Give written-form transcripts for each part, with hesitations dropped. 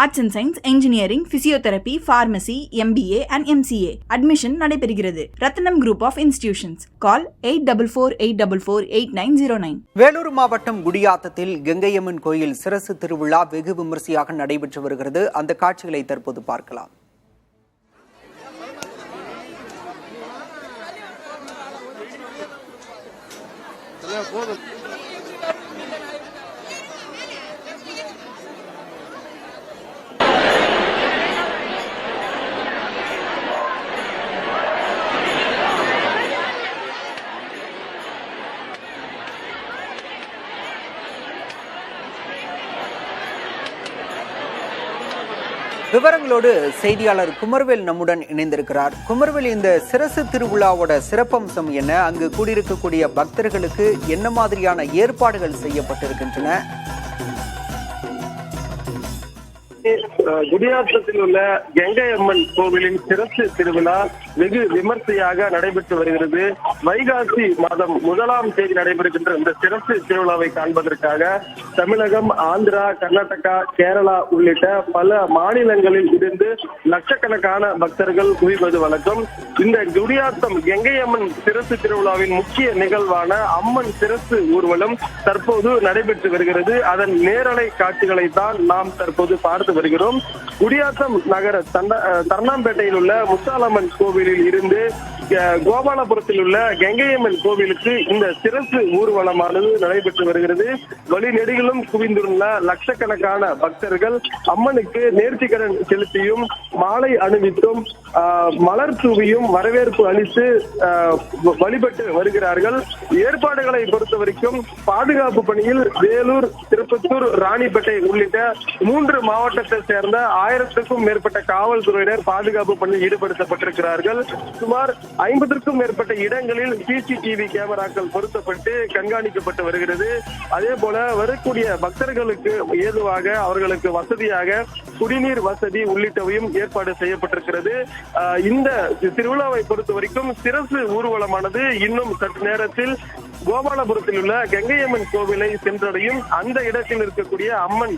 Arts and science, engineering, physiotherapy, pharmacy, MBA and MCA admission நடைபெறுகிறது. ரத்னம் group of institutions. கால் 8448448909. வேலூர் மாவட்டம் குடியாத்தத்தில் கங்கையம்மன் கோயில் சிரசு திருவிழா வெகு விமரிசையாக நடைபெற்று வருகிறது. அந்த காட்சிகளை தற்போது பார்க்கலாம். விவரங்களோடு செய்தியாளர் குமர்வேல் நம்முடன் இணைந்திருக்கிறார். குமர்வேல், இந்த சிரசு திருவிழாவோட சிறப்பம்சம் என்ன? அங்கு கூடியிருக்கக்கூடிய பக்தர்களுக்கு என்ன மாதிரியான ஏற்பாடுகள் செய்யப்பட்டிருக்கின்றன? குடியாத்தத்தில் உள்ள கங்கையம்மன் கோவிலின் சிரசு திருவிழா வெகு விமர்சையாக நடைபெற்று வருகிறது. வைகாசி மாதம் 1ஆம் தேதி நடைபெறுகின்ற இந்த சிரசு திருவிழாவை காண்பதற்காக தமிழகம், ஆந்திரா, கர்நாடகா, கேரளா உள்ளிட்ட பல மாநிலங்களில் இருந்து லட்சக்கணக்கான பக்தர்கள் குவிவது வழக்கம். இந்த குடியாத்தம் கங்கையம்மன் சிரசு திருவிழாவின் முக்கிய நிகழ்வான அம்மன் சிரசு ஊர்வலம் தற்போது நடைபெற்று வருகிறது. அதன் நேரலை காட்சிகளை தான் நாம் தற்போது பார்த்து வருகிறோம். குடியாத்தம் நகர தர்ணாம்பேட்டையில் உள்ள முத்தாலம்மன் கோவிலில் இருந்து கோபாலபுரத்தில் உள்ள கங்கையம்மன் கோவிலுக்கு இந்த சிரசு ஊர்வலமானது நடைபெற்று வருகிறது. வழிநெடுகிலும் குவிந்துள்ள லட்சக்கணக்கான பக்தர்கள் அம்மனுக்கு நேர்த்திக்கடன் செலுத்தியும் மாலை அணிவித்தும் மலர் தூவியும் வரவேற்பு அளித்து வழிபட்டு வருகிறார்கள். ஏற்பாடுகளை பொறுத்த வரைக்கும் பாதுகாப்பு பணியில் வேலூர், திருப்பத்தூர், ராணிப்பேட்டை உள்ளிட்ட 3 மாவட்டத்தை சேர்ந்த 1000க்கும் மேற்பட்ட காவல்துறையினர் பாதுகாப்பு பணியில் ஈடுபடுத்தப்பட்டிருக்கிறார்கள். சுமார் 50க்கும் மேற்பட்ட இடங்களில் CCTV கேமராக்கள் பொருத்தப்பட்டு கண்காணிக்கப்பட்டு வருகிறது. அதே போல வரக்கூடிய பக்தர்களுக்கு ஏதுவாக அவர்களுக்கு வசதியாக குடிநீர் வசதி உள்ளிட்டவையும் ஏற்பாடு செய்யப்பட்டிருக்கிறது. இந்த திருவிழாவை பொறுத்த வரைக்கும் சிரசு ஊர்வலமானது இன்னும் சற்று நேரத்தில் கோபாலபுரத்தில் உள்ள கங்கையம்மன் கோவிலை சென்றடையும். அந்த இடத்தில் இருக்கக்கூடிய அம்மன்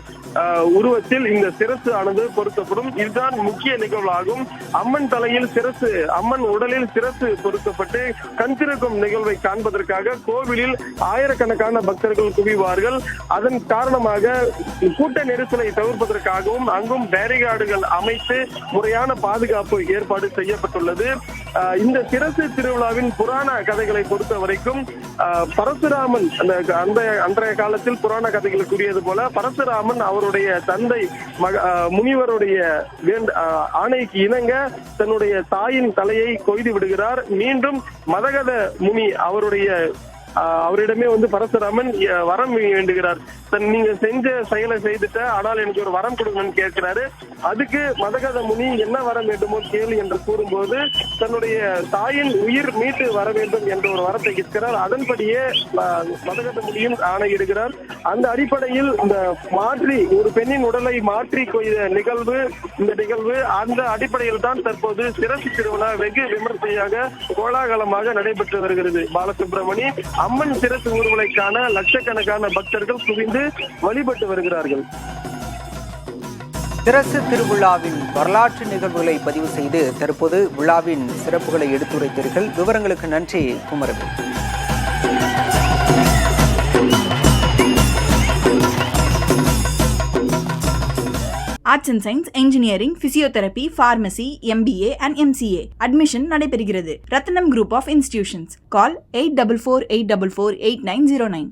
உருவத்தில் இந்த சிரசு ஆனது பொருத்தப்படும். இதுதான் முக்கிய நிகழ்வாகும். அம்மன் தலையில் சிரசு, அம்மன் உடலில் சிரசு பொருத்தப்பட்டு கண் திறக்கும் நிகழ்வை காண்பதற்காக கோவிலில் ஆயிரக்கணக்கான பக்தர்கள் குவிவார்கள். அதன் காரணமாக கூட்ட நெரிசலை தவிர்ப்பதற்காகவும் அங்கும் பேரிகார்டுகள் அமைத்து முறையான பாதுகாப்பு ஏற்பாடு செய்யப்பட்டுள்ளது. இந்த சிரசு திருவிழாவின் புராண கதைகளை பொறுத்த வரைக்கும் பரசுராமன் அன்றைய காலத்தில் புராண கதைகள் கூறியது போல பரசுராமன் அவருடைய தந்தை முனிவருடைய ஆணைக்கு இணங்க தன்னுடைய தாயின் தலையை கொய்து விடுகிறார். மீண்டும் மதகத முனி அவரிடமே பரசுராமன் வரம் வேண்டுகிறார். நீங்க செஞ்ச செயலை செய்துட்ட, ஆனால் எனக்கு ஒரு வரம் கொடுங்கன்னு கேட்கிறாரு. அதுக்கு மதகத முனி என்ன வரம் வேண்டுமோ கேளு என்று கூறும்போது தன்னுடைய தாயின் உயிர் மீட்டு வர வேண்டும் என்ற ஒரு வரத்தை கேட்கிறார். அதன்படியே மதகத முனியும் ஆணையிடுகிறார். அந்த அடிப்படையில் இந்த ஒரு பெண்ணின் உடலை மாற்றி கொய்த இந்த நிகழ்வு அந்த அடிப்படையில் தான் தற்போது சிரசு திருவிழா வெகு விமர்சையாக கோலாகலமாக நடைபெற்று வருகிறது. பாலசுப்ரமணி, அம்மன் சிரசு ஊர்வலைக்கான லட்சக்கணக்கான பக்தர்கள் குவிந்து வழிபட்டு வருகிறார்கள். சிரசு திருவிழாவின் வரலாற்று நிகழ்வுகளை பதிவு செய்து தற்போது விழாவின் சிறப்புகளை எடுத்துரைத்தீர்கள். விவரங்களுக்கு நன்றி Kumaravel. Arts and science, engineering, physiotherapy, pharmacy, MBA and MCA admission நடைபெறுகிறது. ரத்னம் குரூப் ஆஃப் இன்ஸ்டிடியூஷன்ஸ். கால் 8448448909.